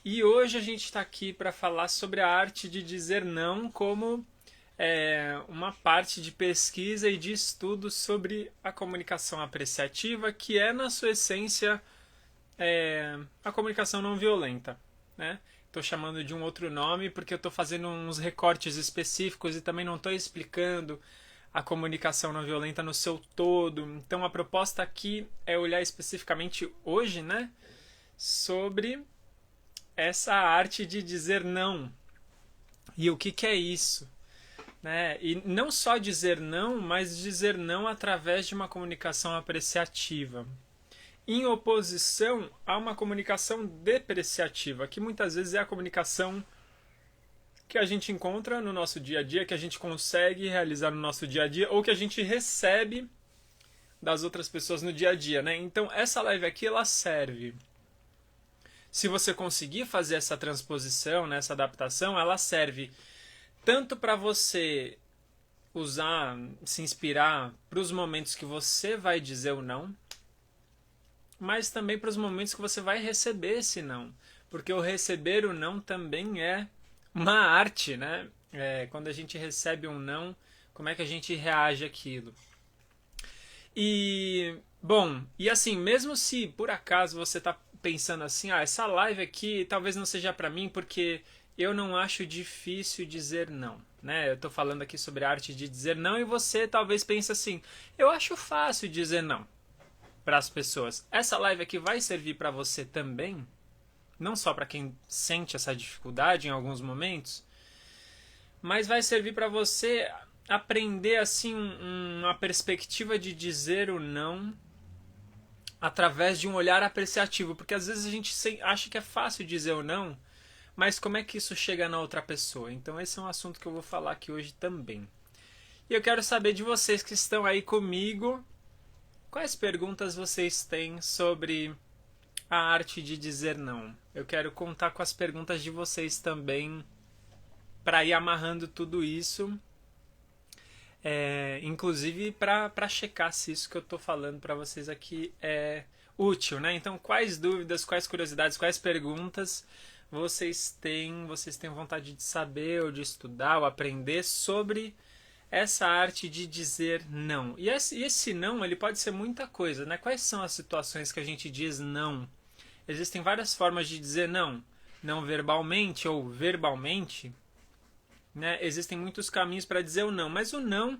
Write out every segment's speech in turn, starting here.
E hoje a gente está aqui para falar sobre a arte de dizer não como uma parte de pesquisa e de estudo sobre a comunicação apreciativa, que é, na sua essência, a comunicação não violenta, né? Estou chamando de um outro nome porque eu estou fazendo uns recortes específicos e também não estou explicando a comunicação não violenta no seu todo. Então a proposta aqui é olhar especificamente hoje, né, sobre essa arte de dizer não e o que, que é isso, né? E não só dizer não, mas dizer não através de uma comunicação apreciativa, em oposição a uma comunicação depreciativa, que muitas vezes é a comunicação que a gente encontra no nosso dia a dia, que a gente consegue realizar no nosso dia a dia, ou que a gente recebe das outras pessoas no dia a dia, né? Então essa live aqui ela serve. Se você conseguir fazer essa transposição, né, essa adaptação, ela serve tanto para você usar, se inspirar para os momentos que você vai dizer o não, mas também para os momentos que você vai receber esse não. Porque o receber o não também é uma arte, né? Quando a gente recebe um não, como é que a gente reage àquilo? E, bom, e assim, mesmo se por acaso você está pensando assim, essa live aqui talvez não seja para mim porque eu não acho difícil dizer não, né? Eu estou falando aqui sobre a arte de dizer não e você talvez pense assim, eu acho fácil dizer não para as pessoas. Essa live aqui vai servir para você também, não só para quem sente essa dificuldade em alguns momentos, mas vai servir para você aprender assim uma perspectiva de dizer o não através de um olhar apreciativo, porque às vezes a gente acha que é fácil dizer o não, mas como é que isso chega na outra pessoa? Então esse é um assunto que eu vou falar aqui hoje também. E eu quero saber de vocês que estão aí comigo, quais perguntas vocês têm sobre a arte de dizer não? Eu quero contar com as perguntas de vocês também para ir amarrando tudo isso, inclusive para checar se isso que eu estou falando para vocês aqui é útil, né? Então, quais dúvidas, quais curiosidades, quais perguntas vocês têm vontade de saber ou de estudar ou aprender sobre essa arte de dizer não? E esse não, ele pode ser muita coisa, né? Quais são as situações que a gente diz não? Existem várias formas de dizer não. Não verbalmente ou verbalmente, né? Existem muitos caminhos para dizer o não, mas o não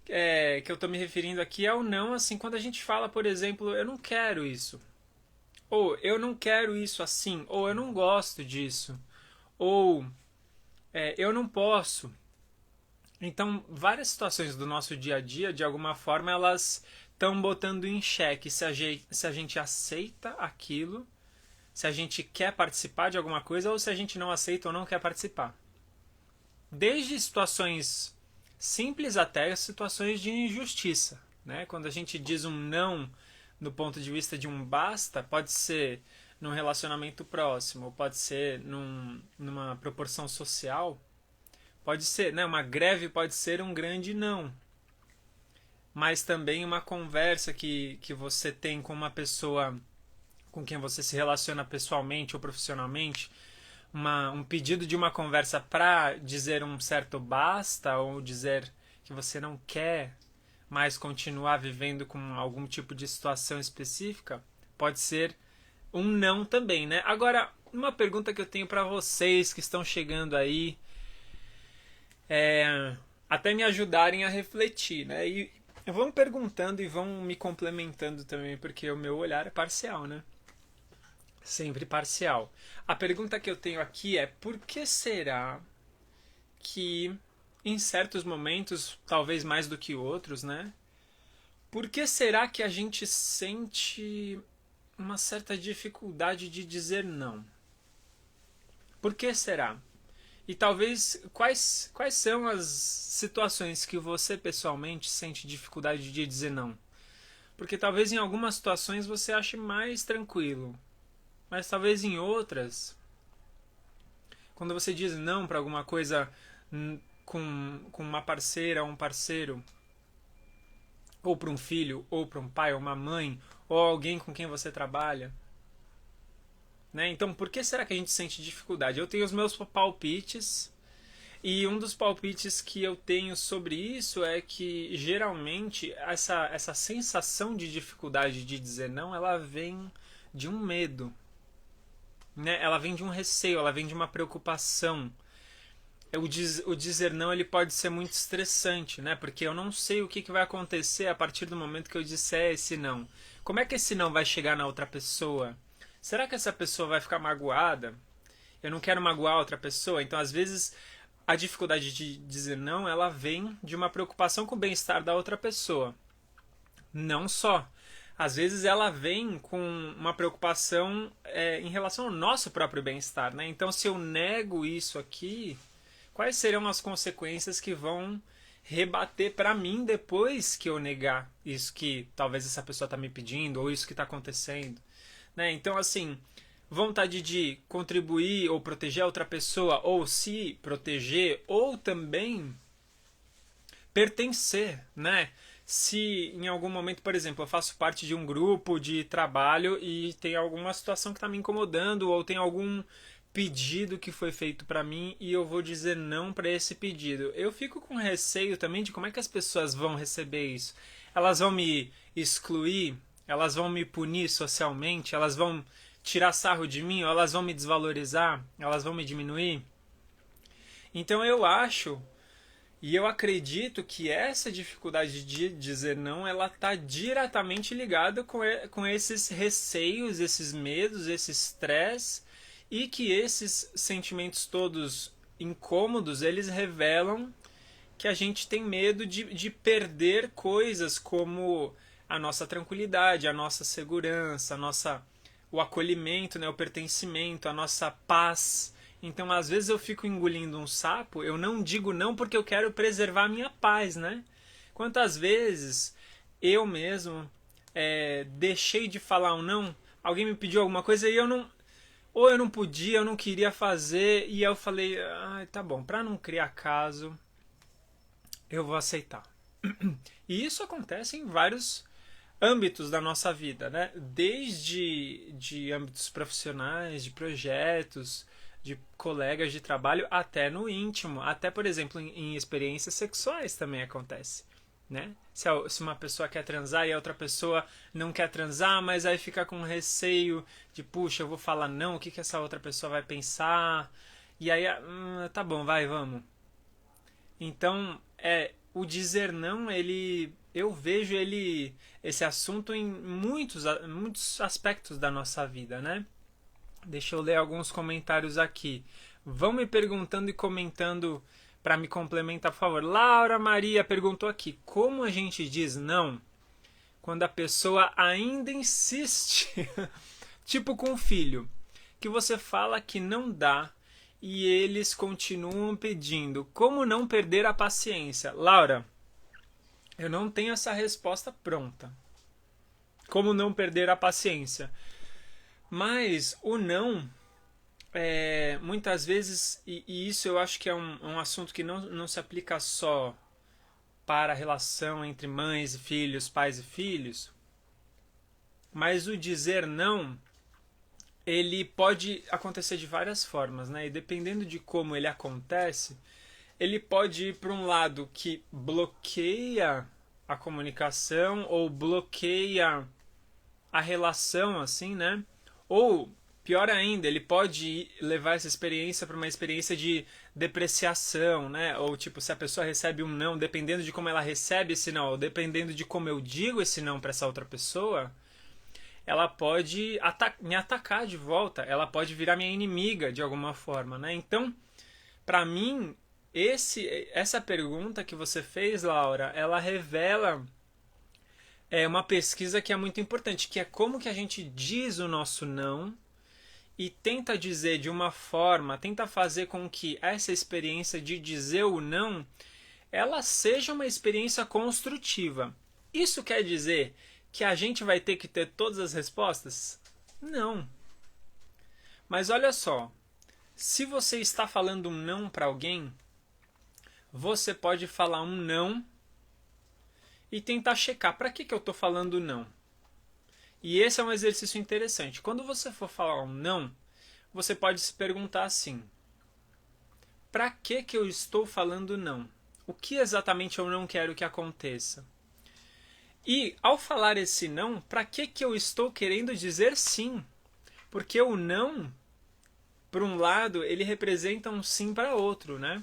que eu estou me referindo aqui é o não, assim, quando a gente fala, por exemplo, eu não quero isso, ou eu não quero isso assim, ou eu não gosto disso, ou eu não posso. Então, várias situações do nosso dia a dia, de alguma forma, elas estão botando em xeque se a gente aceita aquilo, se a gente quer participar de alguma coisa, ou se a gente não aceita ou não quer participar. Desde situações simples até situações de injustiça, né? Quando a gente diz um não no ponto de vista de um basta, pode ser num relacionamento próximo, pode ser numa proporção social, pode ser, né? Uma greve pode ser um grande não, mas também uma conversa que você tem com uma pessoa com quem você se relaciona pessoalmente ou profissionalmente, um pedido de uma conversa para dizer um certo basta ou dizer que você não quer mais continuar vivendo com algum tipo de situação específica, pode ser um não também, né? Agora, uma pergunta que eu tenho para vocês que estão chegando aí, até me ajudarem a refletir, né? E vão perguntando e vão me complementando também, porque o meu olhar é parcial, né? Sempre parcial. A pergunta que eu tenho aqui é: por que será que em certos momentos, talvez mais do que outros, né? Por que será que a gente sente uma certa dificuldade de dizer não? Por que será? E talvez quais são as situações que você pessoalmente sente dificuldade de dizer não? Porque talvez em algumas situações você ache mais tranquilo, mas talvez em outras, quando você diz não para alguma coisa com uma parceira ou um parceiro, ou para um filho, ou para um pai, ou uma mãe, ou alguém com quem você trabalha, né? Então, por que será que a gente sente dificuldade? Eu tenho os meus palpites, e um dos palpites que eu tenho sobre isso é que geralmente essa sensação de dificuldade de dizer não, ela vem de um medo, né? Ela vem de um receio, ela vem de uma preocupação. O dizer não, ele pode ser muito estressante, né? Porque eu não sei o que vai acontecer a partir do momento que eu disser esse não. Como é que esse não vai chegar na outra pessoa? Será que essa pessoa vai ficar magoada? Eu não quero magoar outra pessoa, então às vezes a dificuldade de dizer não, ela vem de uma preocupação com o bem-estar da outra pessoa. Não só. Às vezes ela vem com uma preocupação em relação ao nosso próprio bem-estar, né? Então, se eu nego isso aqui, quais serão as consequências que vão rebater para mim depois que eu negar isso que talvez essa pessoa está me pedindo ou isso que está acontecendo, né? Então, assim, vontade de contribuir ou proteger a outra pessoa ou se proteger ou também pertencer, né? Se em algum momento, por exemplo, eu faço parte de um grupo de trabalho e tem alguma situação que está me incomodando ou tem algum pedido que foi feito para mim e eu vou dizer não para esse pedido. Eu fico com receio também de como é que as pessoas vão receber isso. Elas vão me excluir, elas vão me punir socialmente, elas vão tirar sarro de mim, ou elas vão me desvalorizar, elas vão me diminuir. Então eu acho e eu acredito que essa dificuldade de dizer não, ela está diretamente ligada com esses receios, esses medos, esse estresse, e que esses sentimentos todos incômodos, eles revelam que a gente tem medo de perder coisas como a nossa tranquilidade, a nossa segurança, o acolhimento, né, o pertencimento, a nossa paz. Então, às vezes eu fico engolindo um sapo, eu não digo não porque eu quero preservar a minha paz, né? Quantas vezes eu mesmo deixei de falar um não, alguém me pediu alguma coisa e eu não... Ou eu não podia, eu não queria fazer, e eu falei, tá bom, para não criar caso, eu vou aceitar. E isso acontece em vários âmbitos da nossa vida, né? Desde de âmbitos profissionais, de projetos, de colegas de trabalho, até no íntimo. Até, por exemplo, em experiências sexuais também acontece, né? Se uma pessoa quer transar e a outra pessoa não quer transar, mas aí fica com receio de, puxa, eu vou falar não, o que essa outra pessoa vai pensar? E aí, tá bom, vamos. Então, o dizer não, eu vejo esse assunto em muitos aspectos da nossa vida, né? Deixa eu ler alguns comentários aqui. Vão me perguntando e comentando para me complementar, por favor. Laura Maria perguntou aqui, como a gente diz não quando a pessoa ainda insiste? Tipo com o filho, que você fala que não dá e eles continuam pedindo. Como não perder a paciência? Laura, eu não tenho essa resposta pronta. Como não perder a paciência? Mas o não, muitas vezes, e isso eu acho que é um assunto que não se aplica só para a relação entre mães e filhos, pais e filhos, mas o dizer não, ele pode acontecer de várias formas, né? E dependendo de como ele acontece, ele pode ir para um lado que bloqueia a comunicação ou bloqueia a relação, assim, né? Ou, pior ainda, ele pode levar essa experiência para uma experiência de depreciação, né? Ou, tipo, se a pessoa recebe um não, dependendo de como ela recebe esse não, ou dependendo de como eu digo esse não para essa outra pessoa, ela pode me atacar de volta, ela pode virar minha inimiga de alguma forma, né? Então, para mim, essa pergunta que você fez, Laura, ela revela uma pesquisa que é muito importante, que é como que a gente diz o nosso não e tenta dizer de uma forma, tenta fazer com que essa experiência de dizer o não, ela seja uma experiência construtiva. Isso quer dizer que a gente vai ter que ter todas as respostas? Não. Mas olha só, se você está falando um não para alguém, você pode falar um não e tentar checar para que eu estou falando não. E esse é um exercício interessante. Quando você for falar um não, você pode se perguntar assim: para que eu estou falando não? O que exatamente eu não quero que aconteça? E ao falar esse não, para que eu estou querendo dizer sim? Porque o não, por um lado, ele representa um sim para outro, né?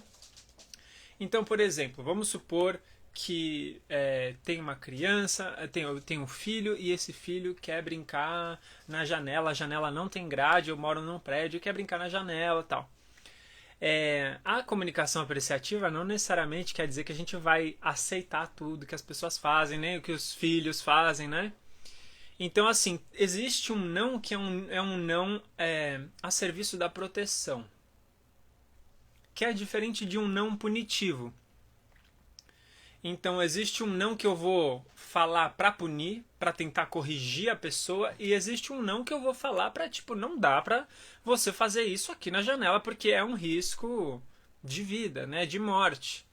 Então, por exemplo, vamos supor que tem uma criança, tem um filho e esse filho quer brincar na janela, a janela não tem grade, eu moro num prédio e quer brincar na janela e tal. A comunicação apreciativa não necessariamente quer dizer que a gente vai aceitar tudo que as pessoas fazem, né? O que os filhos fazem, né? Então, assim, existe um não que é um não a serviço da proteção, que é diferente de um não punitivo. Então, existe um não que eu vou falar para punir, para tentar corrigir a pessoa, e existe um não que eu vou falar para, tipo, não dá para você fazer isso aqui na janela porque é um risco de vida, né, de morte.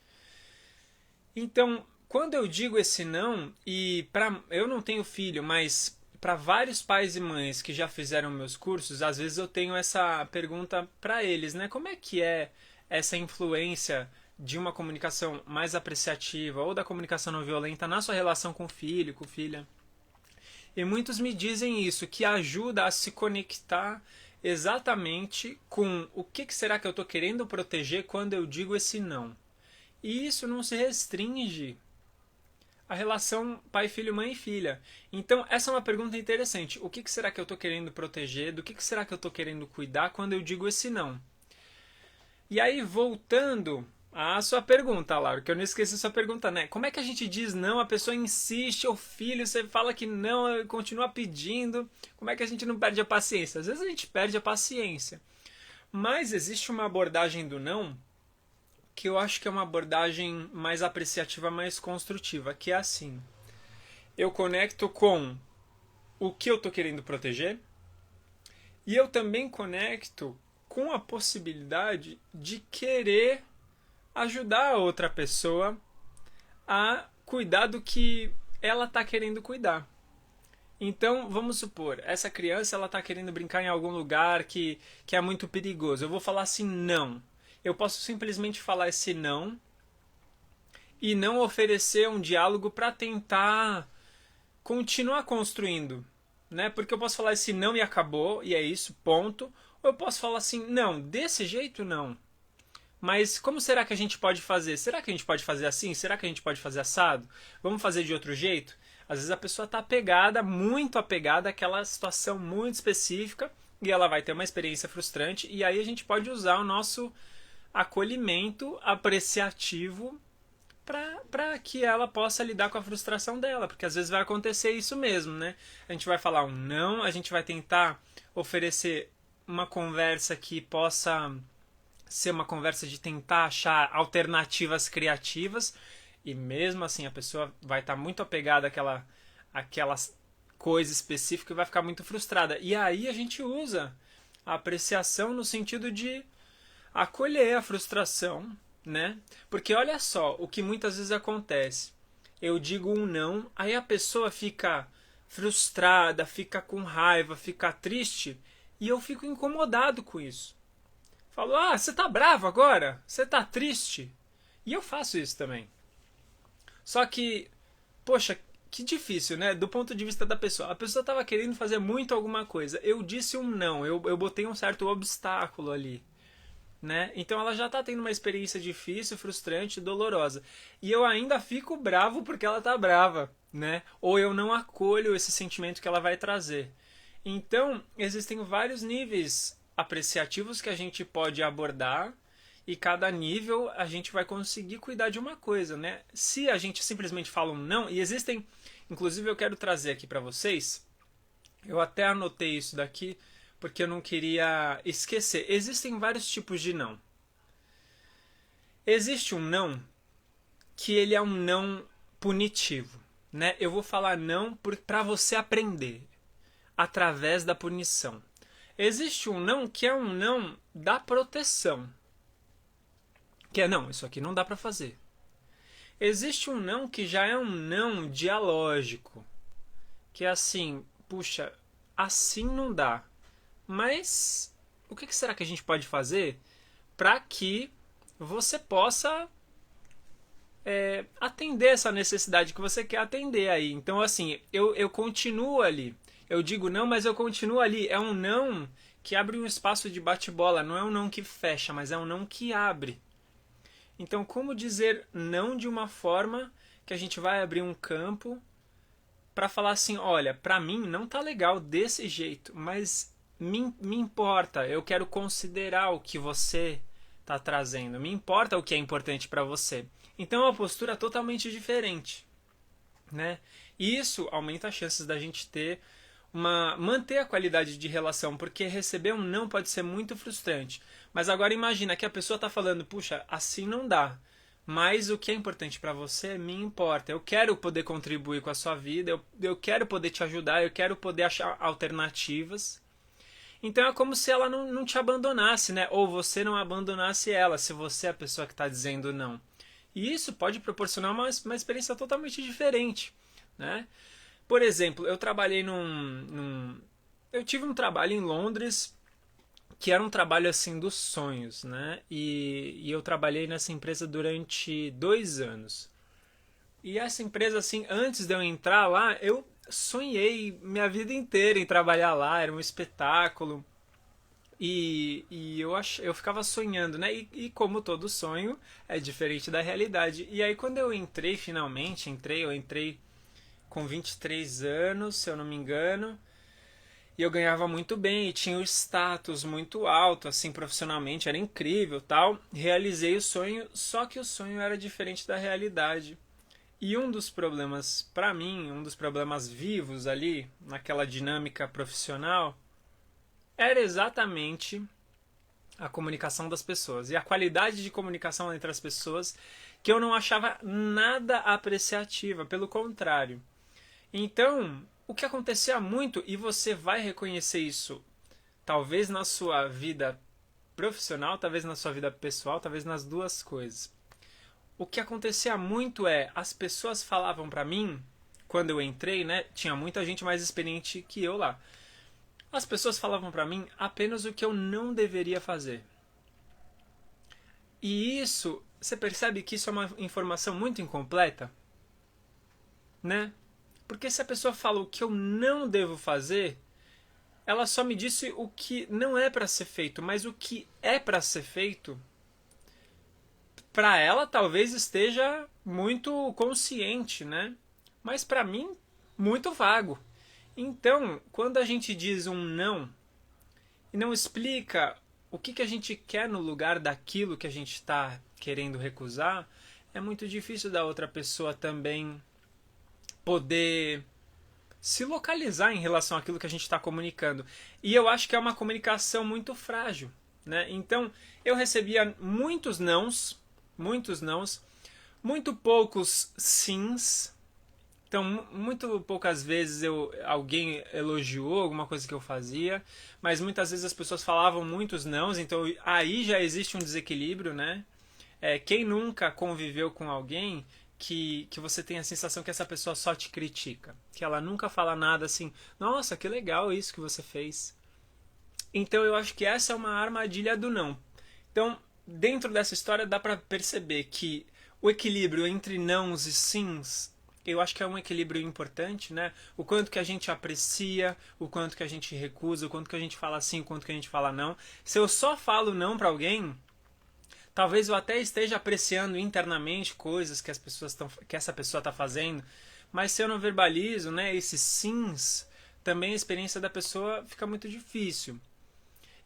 Então, quando eu digo esse não, e eu não tenho filho, mas para vários pais e mães que já fizeram meus cursos, às vezes eu tenho essa pergunta para eles, né? Como é que é essa influência de uma comunicação mais apreciativa ou da comunicação não violenta na sua relação com o filho, com a filha? E muitos me dizem isso, que ajuda a se conectar exatamente com o que será que eu estou querendo proteger quando eu digo esse não. E isso não se restringe à relação pai, filho, mãe e filha. Então, essa é uma pergunta interessante. O que será que eu estou querendo proteger? Do que será que eu estou querendo cuidar quando eu digo esse não? E aí, voltando à sua pergunta, Laura, que eu não esqueci a sua pergunta, né? Como é que a gente diz não? A pessoa insiste, o filho, você fala que não, continua pedindo. Como é que a gente não perde a paciência? Às vezes a gente perde a paciência. Mas existe uma abordagem do não que eu acho que é uma abordagem mais apreciativa, mais construtiva, que é assim: eu conecto com o que eu estou querendo proteger e eu também conecto com a possibilidade de querer ajudar a outra pessoa a cuidar do que ela está querendo cuidar. Então, vamos supor, essa criança ela está querendo brincar em algum lugar que é muito perigoso. Eu vou falar assim, não. Eu posso simplesmente falar esse não e não oferecer um diálogo para tentar continuar construindo, né? Porque eu posso falar esse não e acabou, e é isso, ponto. Ou eu posso falar assim, não, desse jeito não. Mas como será que a gente pode fazer? Será que a gente pode fazer assim? Será que a gente pode fazer assado? Vamos fazer de outro jeito? Às vezes a pessoa está apegada, muito apegada àquela situação muito específica e ela vai ter uma experiência frustrante e aí a gente pode usar o nosso acolhimento apreciativo para que ela possa lidar com a frustração dela, porque às vezes vai acontecer isso mesmo, né? A gente vai falar um não, a gente vai tentar oferecer uma conversa que possa ser uma conversa de tentar achar alternativas criativas e mesmo assim a pessoa vai estar muito apegada àquela coisa específica e vai ficar muito frustrada. E aí a gente usa a apreciação no sentido de acolher a frustração, né? Porque olha só, o que muitas vezes acontece. Eu digo um não, aí a pessoa fica frustrada, fica com raiva, fica triste, e eu fico incomodado com isso. Falo, você tá bravo agora? Você tá triste? E eu faço isso também. Só que, poxa, que difícil, né? Do ponto de vista da pessoa. A pessoa estava querendo fazer muito alguma coisa. Eu disse um não, eu botei um certo obstáculo ali. Né? Então ela já está tendo uma experiência difícil, frustrante, dolorosa. E eu ainda fico bravo porque ela está brava, né? Ou eu não acolho esse sentimento que ela vai trazer. Então, existem vários níveis apreciativos que a gente pode abordar e cada nível a gente vai conseguir cuidar de uma coisa, né? Se a gente simplesmente fala um não, e existem, inclusive eu quero trazer aqui para vocês, eu até anotei isso daqui, porque eu não queria esquecer. Existem vários tipos de não. Existe um não que ele é um não punitivo, né? Eu vou falar não para você aprender através da punição. Existe um não que é um não da proteção, que é não, isso aqui não dá para fazer. Existe um não que já é um não dialógico, que é assim, puxa, assim não dá. Mas o que será que a gente pode fazer para que você possa atender essa necessidade que você quer atender aí? Então, assim, eu continuo ali. Eu digo não, mas eu continuo ali. É um não que abre um espaço de bate-bola. Não é um não que fecha, mas é um não que abre. Então, como dizer não de uma forma que a gente vai abrir um campo para falar assim, olha, para mim não tá legal desse jeito, mas me importa, eu quero considerar o que você tá trazendo, me importa o que é importante para você. Então é uma postura totalmente diferente, né? E isso aumenta as chances da gente manter a qualidade de relação, porque receber um não pode ser muito frustrante. Mas agora imagina que a pessoa está falando, puxa, assim não dá. Mas o que é importante para você me importa. Eu quero poder contribuir com a sua vida, eu quero poder te ajudar, eu quero poder achar alternativas. Então é como se ela não te abandonasse, né? Ou você não abandonasse ela, se você é a pessoa que está dizendo não. E isso pode proporcionar uma experiência totalmente diferente, né? Por exemplo, eu trabalhei eu tive um trabalho em Londres que era um trabalho assim dos sonhos, né? E eu trabalhei nessa empresa durante 2 anos. E essa empresa, assim, antes de eu entrar lá, eu sonhei minha vida inteira em trabalhar lá, era um espetáculo. Eu ficava sonhando, né? E como todo sonho, é diferente da realidade. E aí quando eu entrei, finalmente, eu entrei com 23 anos, se eu não me engano. E eu ganhava muito bem e tinha um status muito alto, assim, profissionalmente, era incrível, tal. Realizei o sonho, só que o sonho era diferente da realidade. E um dos problemas, para mim, um dos problemas vivos ali, naquela dinâmica profissional, era exatamente a comunicação das pessoas. E a qualidade de comunicação entre as pessoas, que eu não achava nada apreciativa, pelo contrário. Então, o que acontecia muito, e você vai reconhecer isso, talvez na sua vida profissional, talvez na sua vida pessoal, talvez nas duas coisas. O que acontecia muito as pessoas falavam pra mim, quando eu entrei, né, tinha muita gente mais experiente que eu lá. As pessoas falavam pra mim apenas o que eu não deveria fazer. E isso, você percebe que isso é uma informação muito incompleta, né? Porque se a pessoa fala o que eu não devo fazer, ela só me disse o que não é para ser feito, mas o que é para ser feito, para ela talvez esteja muito consciente, né? Mas para mim, muito vago. Então, quando a gente diz um não e não explica o que a gente quer no lugar daquilo que a gente está querendo recusar, é muito difícil da outra pessoa também poder se localizar em relação àquilo que a gente está comunicando. E eu acho que é uma comunicação muito frágil, né? Então, eu recebia muitos nãos, muito poucos sims. Então, muito poucas vezes alguém elogiou alguma coisa que eu fazia, mas muitas vezes as pessoas falavam muitos nãos, então aí já existe um desequilíbrio, né? Quem nunca conviveu com alguém que você tem a sensação que essa pessoa só te critica, que ela nunca fala nada assim, nossa, que legal isso que você fez. Então eu acho que essa é uma armadilha do não. Então, dentro dessa história dá pra perceber que o equilíbrio entre nãos e sims, eu acho que é um equilíbrio importante, né? O quanto que a gente aprecia, o quanto que a gente recusa, o quanto que a gente fala sim, o quanto que a gente fala não. Se eu só falo não pra alguém, talvez eu até esteja apreciando internamente coisas que essa pessoa está fazendo, mas se eu não verbalizo, né, esses sims, também a experiência da pessoa fica muito difícil.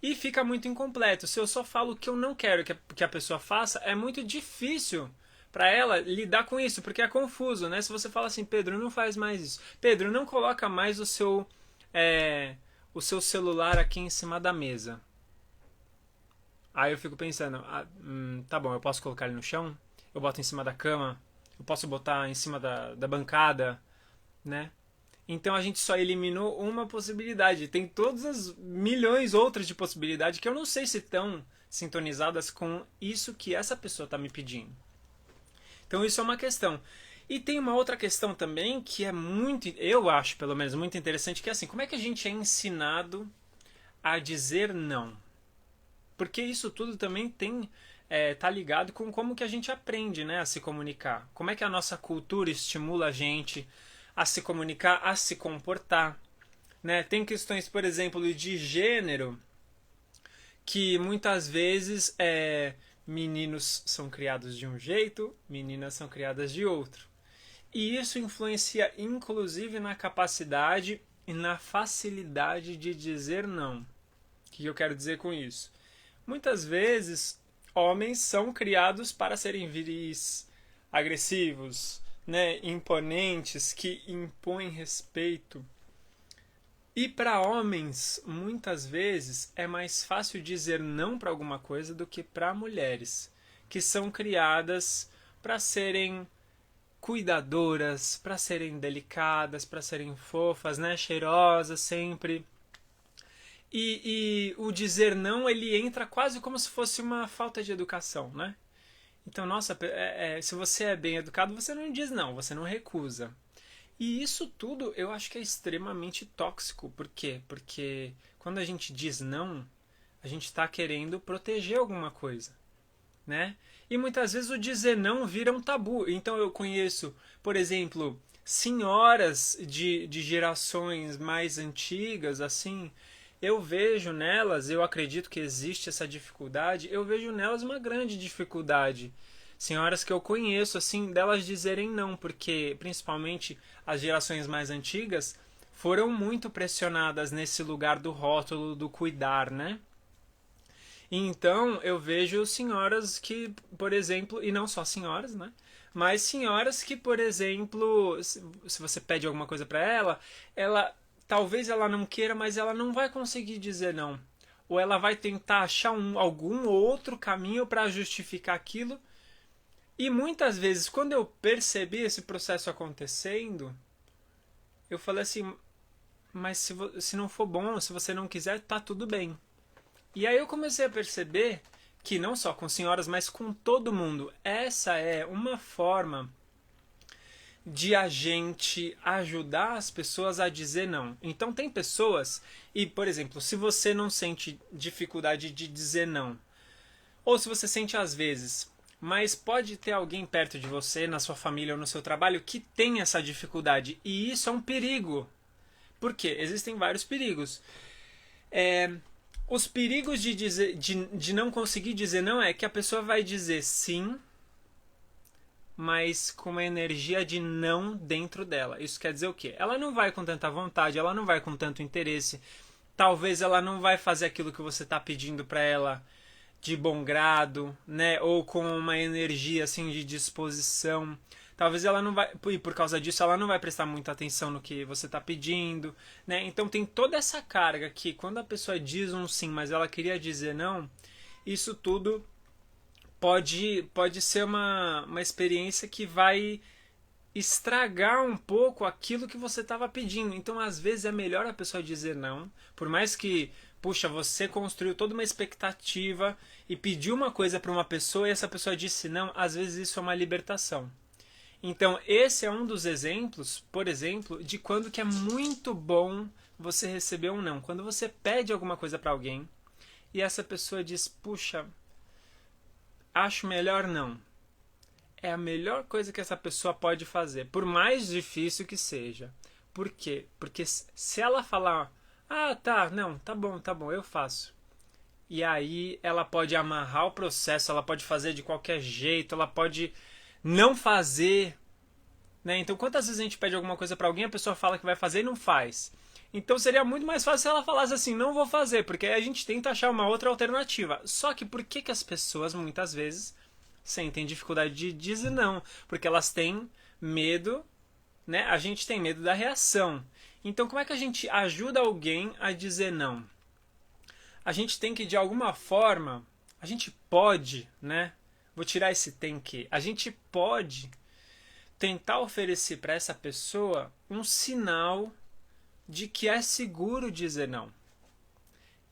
E fica muito incompleto. Se eu só falo o que eu não quero que a pessoa faça, é muito difícil para ela lidar com isso, porque é confuso, né? Se você fala assim, Pedro, não faz mais isso. Pedro, não coloca mais o seu celular aqui em cima da mesa. Aí eu fico pensando, tá bom, eu posso colocar ele no chão? Eu boto em cima da cama? Eu posso botar em cima da bancada? Né? Então a gente só eliminou uma possibilidade. Tem todas as milhões outras de possibilidades que eu não sei se estão sintonizadas com isso que essa pessoa está me pedindo. Então isso é uma questão. E tem uma outra questão também que é muito, eu acho pelo menos muito interessante, que é assim, como é que a gente é ensinado a dizer não? Porque isso tudo também tá ligado com como que a gente aprende, né, a se comunicar. Como é que a nossa cultura estimula a gente a se comunicar, a se comportar, né? Tem questões, por exemplo, de gênero que muitas vezes meninos são criados de um jeito, meninas são criadas de outro. E isso influencia inclusive na capacidade e na facilidade de dizer não. O que eu quero dizer com isso? Muitas vezes, homens são criados para serem viris, agressivos, né, imponentes, que impõem respeito. E para homens, muitas vezes, é mais fácil dizer não para alguma coisa do que para mulheres, que são criadas para serem cuidadoras, para serem delicadas, para serem fofas, né, cheirosas sempre. E o dizer não, ele entra quase como se fosse uma falta de educação, né? Então, nossa, se você é bem educado, você não diz não, você não recusa. E isso tudo eu acho que é extremamente tóxico. Por quê? Porque quando a gente diz não, a gente está querendo proteger alguma coisa, né? E muitas vezes o dizer não vira um tabu. Então eu conheço, por exemplo, senhoras de gerações mais antigas, assim, eu vejo nelas, eu acredito que existe essa dificuldade, eu vejo nelas uma grande dificuldade. Senhoras que eu conheço, assim, delas dizerem não, porque principalmente as gerações mais antigas foram muito pressionadas nesse lugar do rótulo do cuidar, né? Então eu vejo senhoras que, por exemplo, e não só senhoras, né? Mas senhoras que, por exemplo, se você pede alguma coisa para ela talvez ela não queira, mas ela não vai conseguir dizer não. Ou ela vai tentar achar algum outro caminho para justificar aquilo. E muitas vezes, quando eu percebi esse processo acontecendo, eu falei assim: mas se não for bom, se você não quiser, tá tudo bem. E aí eu comecei a perceber que não só com senhoras, mas com todo mundo, essa é uma forma de a gente ajudar as pessoas a dizer não. Então tem pessoas, e por exemplo, se você não sente dificuldade de dizer não, ou se você sente às vezes, mas pode ter alguém perto de você, na sua família ou no seu trabalho, que tem essa dificuldade, e isso é um perigo. Por quê? Existem vários perigos. Os perigos de não conseguir dizer não é que a pessoa vai dizer sim, mas com uma energia de não dentro dela. Isso quer dizer o quê? Ela não vai com tanta vontade, ela não vai com tanto interesse. Talvez ela não vai fazer aquilo que você está pedindo para ela de bom grado, né? Ou com uma energia assim de disposição. Talvez ela não vai, e por causa disso ela não vai prestar muita atenção no que você está pedindo, né? Então tem toda essa carga que quando a pessoa diz um sim, mas ela queria dizer não, isso tudo pode ser uma experiência que vai estragar um pouco aquilo que você estava pedindo. Então, às vezes, é melhor a pessoa dizer não, por mais que, puxa, você construiu toda uma expectativa e pediu uma coisa para uma pessoa e essa pessoa disse não, às vezes isso é uma libertação. Então, esse é um dos exemplos, por exemplo, de quando que é muito bom você receber um não. Quando você pede alguma coisa para alguém e essa pessoa diz, puxa, acho melhor não. É a melhor coisa que essa pessoa pode fazer, por mais difícil que seja. Por quê? Porque se ela falar, ah, tá, não, tá bom, eu faço. E aí ela pode amarrar o processo, ela pode fazer de qualquer jeito, ela pode não fazer, né? Então, quantas vezes a gente pede alguma coisa para alguém, a pessoa fala que vai fazer e não faz. Então seria muito mais fácil se ela falasse assim, não vou fazer, porque aí a gente tenta achar uma outra alternativa. Só que por que as pessoas muitas vezes sentem dificuldade de dizer não? Porque elas têm medo, né? A gente tem medo da reação. Então como é que a gente ajuda alguém a dizer não? A gente tem que de alguma forma, a gente pode, né? Vou tirar esse tem que. A gente pode tentar oferecer para essa pessoa um sinal de que é seguro dizer não.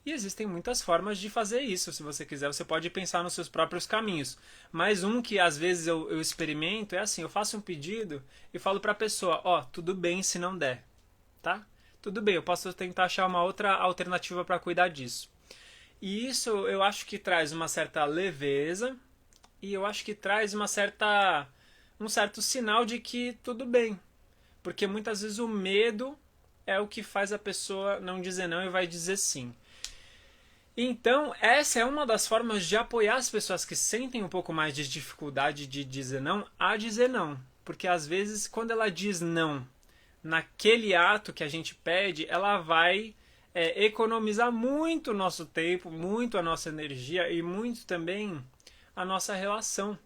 E existem muitas formas de fazer isso. Se você quiser, você pode pensar nos seus próprios caminhos. Mas um que às vezes eu experimento é assim: eu faço um pedido e falo para a pessoa: ó, tudo bem se não der, tá? Tudo bem, eu posso tentar achar uma outra alternativa para cuidar disso. E isso eu acho que traz uma certa leveza e eu acho que traz um certo sinal de que tudo bem. Porque muitas vezes o medo é o que faz a pessoa não dizer não e vai dizer sim. Então, essa é uma das formas de apoiar as pessoas que sentem um pouco mais de dificuldade de dizer não a dizer não. Porque às vezes, quando ela diz não naquele ato que a gente pede, ela vai economizar muito o nosso tempo, muito a nossa energia e muito também a nossa relação.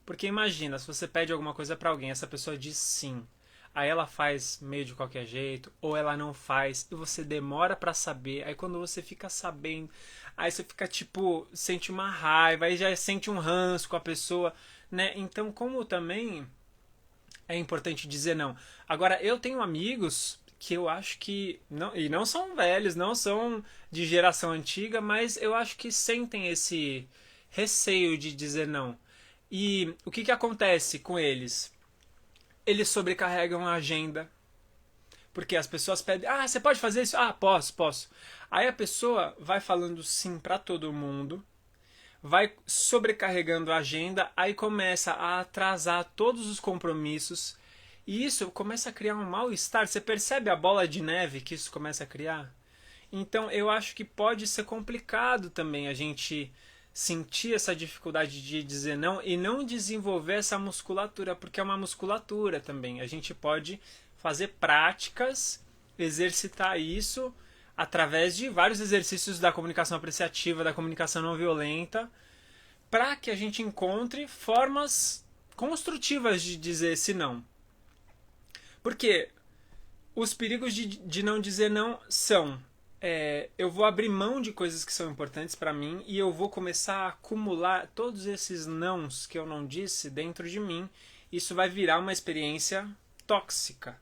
Porque imagina, se você pede alguma coisa para alguém, essa pessoa diz sim. Aí ela faz meio de qualquer jeito, ou ela não faz, e você demora pra saber. Aí quando você fica sabendo, aí você fica tipo, sente uma raiva, aí já sente um ranço com a pessoa, né? Então, como também é importante dizer não. Agora, eu tenho amigos que eu acho que não, e não são velhos, não são de geração antiga, mas eu acho que sentem esse receio de dizer não. E o que acontece com eles? Eles sobrecarregam a agenda. Porque as pessoas pedem, ah, você pode fazer isso? Ah, posso, posso. Aí a pessoa vai falando sim para todo mundo, vai sobrecarregando a agenda, aí começa a atrasar todos os compromissos. E isso começa a criar um mal-estar. Você percebe a bola de neve que isso começa a criar? Então eu acho que pode ser complicado também a gente sentir essa dificuldade de dizer não e não desenvolver essa musculatura, porque é uma musculatura também. A gente pode fazer práticas, exercitar isso através de vários exercícios da comunicação apreciativa, da comunicação não violenta, para que a gente encontre formas construtivas de dizer esse não. Porque os perigos de não dizer não são eu vou abrir mão de coisas que são importantes para mim e eu vou começar a acumular todos esses nãos que eu não disse dentro de mim. Isso vai virar uma experiência tóxica,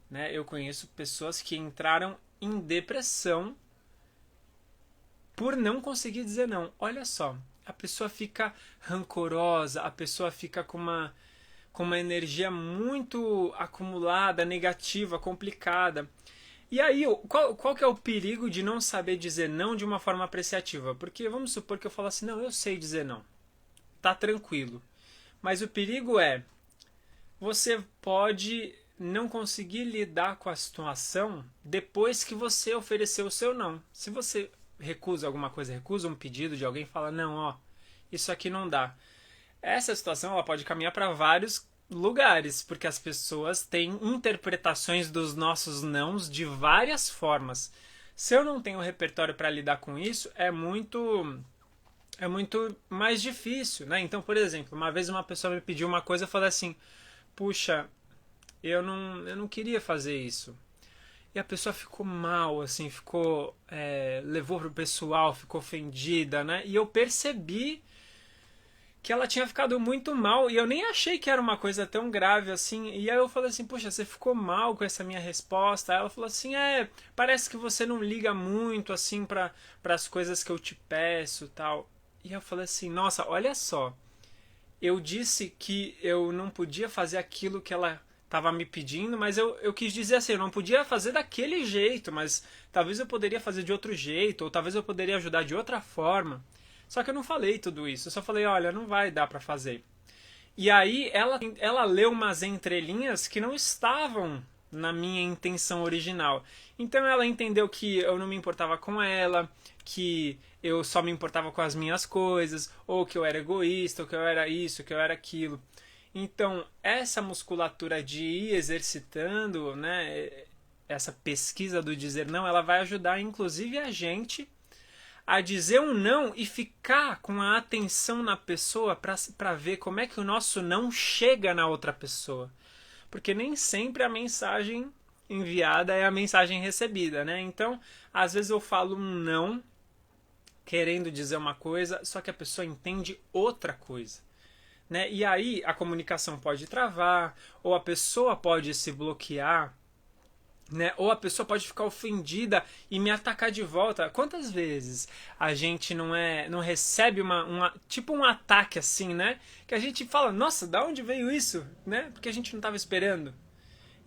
né? Eu conheço pessoas que entraram em depressão por não conseguir dizer não. Olha só, a pessoa fica rancorosa, a pessoa fica com uma energia muito acumulada, negativa, complicada. E aí, qual que é o perigo de não saber dizer não de uma forma apreciativa? Porque vamos supor que eu falo assim, não, eu sei dizer não. Tá tranquilo. Mas o perigo é, você pode não conseguir lidar com a situação depois que você ofereceu o seu não. Se você recusa alguma coisa, recusa um pedido de alguém, fala, não, ó, isso aqui não dá. Essa situação ela pode caminhar para vários lugares, porque as pessoas têm interpretações dos nossos nãos de várias formas. Se eu não tenho repertório para lidar com isso, é muito mais difícil, né? Então, por exemplo, uma vez uma pessoa me pediu uma coisa, eu falei assim: "Puxa, eu não queria fazer isso". E a pessoa ficou mal, assim, levou pro pessoal, ficou ofendida, né? E eu percebi que ela tinha ficado muito mal e eu nem achei que era uma coisa tão grave assim. E aí eu falei assim, poxa, você ficou mal com essa minha resposta? Aí ela falou assim, parece que você não liga muito assim para as coisas que eu te peço, tal. E eu falei assim, nossa, olha só, eu disse que eu não podia fazer aquilo que ela estava me pedindo, mas eu quis dizer assim, eu não podia fazer daquele jeito, mas talvez eu poderia fazer de outro jeito, ou talvez eu poderia ajudar de outra forma. Só que eu não falei tudo isso, eu só falei, olha, não vai dar para fazer. E aí ela leu umas entrelinhas que não estavam na minha intenção original. Então ela entendeu que eu não me importava com ela, que eu só me importava com as minhas coisas, ou que eu era egoísta, ou que eu era isso, que eu era aquilo. Então essa musculatura de ir exercitando, né, essa pesquisa do dizer não, ela vai ajudar inclusive a gente a dizer um não e ficar com a atenção na pessoa para ver como é que o nosso não chega na outra pessoa. Porque nem sempre a mensagem enviada é a mensagem recebida, né? Então, às vezes eu falo um não querendo dizer uma coisa, só que a pessoa entende outra coisa. Né? E aí a comunicação pode travar, ou a pessoa pode se bloquear né? Ou a pessoa pode ficar ofendida e me atacar de volta. Quantas vezes a gente não recebe tipo um ataque assim, né? Que a gente fala, nossa, da onde veio isso, né? Porque a gente não estava esperando.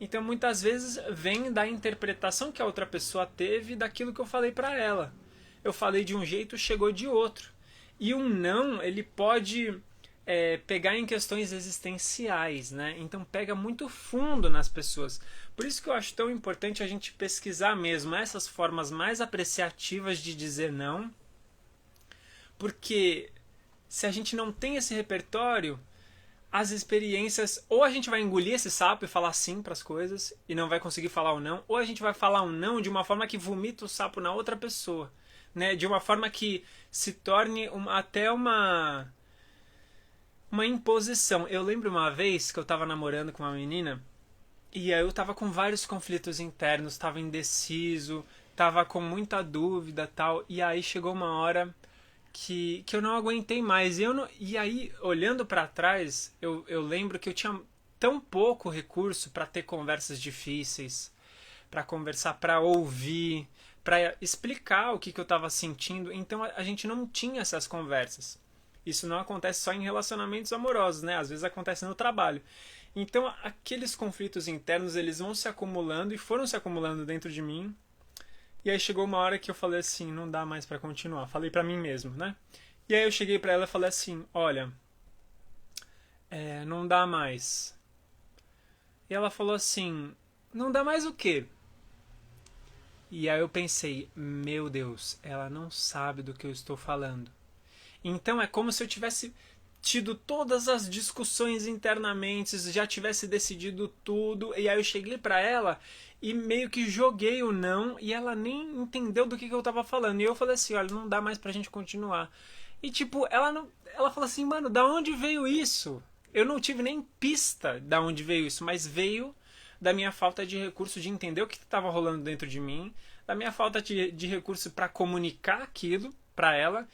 Então muitas vezes vem da interpretação que a outra pessoa teve daquilo que eu falei para ela. Eu falei de um jeito, chegou de outro. E um não, ele pode pegar em questões existenciais, né? Então pega muito fundo nas pessoas. Por isso que eu acho tão importante a gente pesquisar mesmo essas formas mais apreciativas de dizer não, porque se a gente não tem esse repertório, as experiências, ou a gente vai engolir esse sapo e falar sim para as coisas e não vai conseguir falar o não, ou a gente vai falar um não de uma forma que vomita o sapo na outra pessoa, né? De uma forma que se torne até uma imposição. Eu lembro uma vez que eu estava namorando com uma menina e aí eu estava com vários conflitos internos, estava indeciso, estava com muita dúvida, tal, e aí chegou uma hora que eu não aguentei mais. E aí, olhando para trás, eu lembro que eu tinha tão pouco recurso para ter conversas difíceis, para conversar, para ouvir, para explicar o que eu estava sentindo. Então a gente não tinha essas conversas. Isso não acontece só em relacionamentos amorosos, né? Às vezes acontece no trabalho. Então aqueles conflitos internos, eles vão se acumulando e foram se acumulando dentro de mim. E aí chegou uma hora que eu falei assim, não dá mais pra continuar. Falei pra mim mesmo, né? E aí eu cheguei pra ela e falei assim, olha, não dá mais. E ela falou assim, não dá mais o quê? E aí eu pensei, meu Deus, ela não sabe do que eu estou falando. Então é como se eu tivesse tido todas as discussões internamente, já tivesse decidido tudo, e aí eu cheguei pra ela e meio que joguei o não, e ela nem entendeu do que eu tava falando. E eu falei assim, olha, não dá mais pra gente continuar. E tipo, ela falou assim, mano, da onde veio isso? Eu não tive nem pista da onde veio isso, mas veio da minha falta de recurso de entender o que estava rolando dentro de mim, da minha falta de recurso para comunicar aquilo pra ela,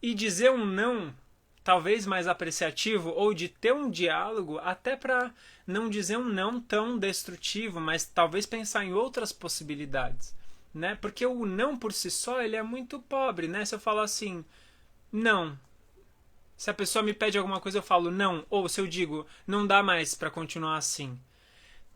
e dizer um não talvez mais apreciativo, ou de ter um diálogo, até para não dizer um não tão destrutivo, mas talvez pensar em outras possibilidades, né? Porque o não por si só, ele é muito pobre, né? Se eu falar assim, não. Se a pessoa me pede alguma coisa, eu falo não, ou se eu digo, não dá mais para continuar assim.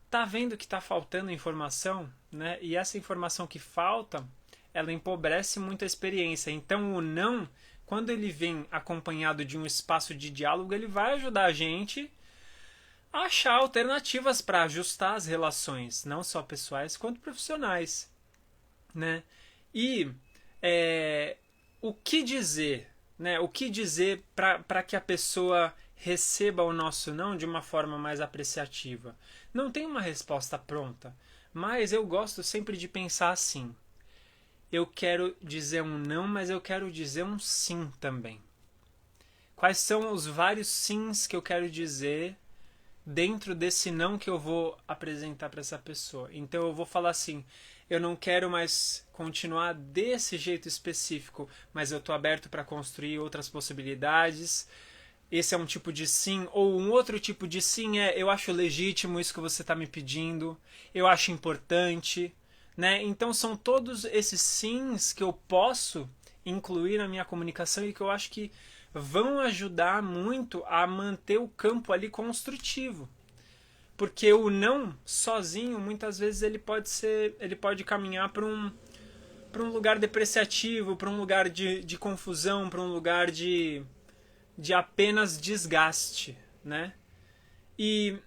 Tá vendo que tá faltando informação, né? E essa informação que falta, ela empobrece muito a experiência. Então o não, quando ele vem acompanhado de um espaço de diálogo, ele vai ajudar a gente a achar alternativas para ajustar as relações, não só pessoais quanto profissionais, né? E o que dizer, né? O que dizer para que a pessoa receba o nosso não de uma forma mais apreciativa? Não tem uma resposta pronta, mas eu gosto sempre de pensar assim. Eu quero dizer um não, mas eu quero dizer um sim também. Quais são os vários sims que eu quero dizer dentro desse não que eu vou apresentar para essa pessoa? Então eu vou falar assim, eu não quero mais continuar desse jeito específico, mas eu estou aberto para construir outras possibilidades. Esse é um tipo de sim. Ou um outro tipo de sim eu acho legítimo isso que você está me pedindo, eu acho importante. Né? Então são todos esses sims que eu posso incluir na minha comunicação e que eu acho que vão ajudar muito a manter o campo ali construtivo. Porque o não sozinho, muitas vezes ele pode caminhar para um lugar depreciativo, para um lugar de confusão, para um lugar de apenas desgaste, né? E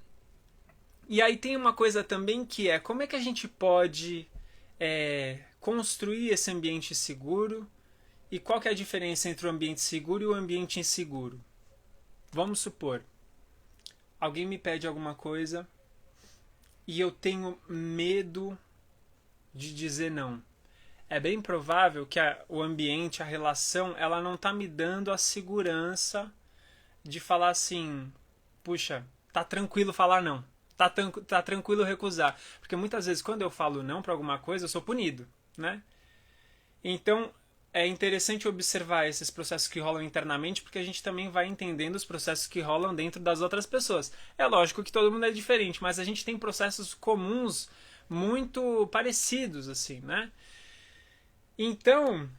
aí tem uma coisa também que é, como é que a gente pode construir esse ambiente seguro, e qual que é a diferença entre o ambiente seguro e o ambiente inseguro? Vamos supor, alguém me pede alguma coisa e eu tenho medo de dizer não. É bem provável que o ambiente, a relação, ela não está me dando a segurança de falar assim, puxa, tá tranquilo falar não. Tá tranquilo recusar. Porque muitas vezes quando eu falo não para alguma coisa, eu sou punido, né? Então é interessante observar esses processos que rolam internamente, porque a gente também vai entendendo os processos que rolam dentro das outras pessoas. É lógico que todo mundo é diferente, mas a gente tem processos comuns muito parecidos, assim, né? Então,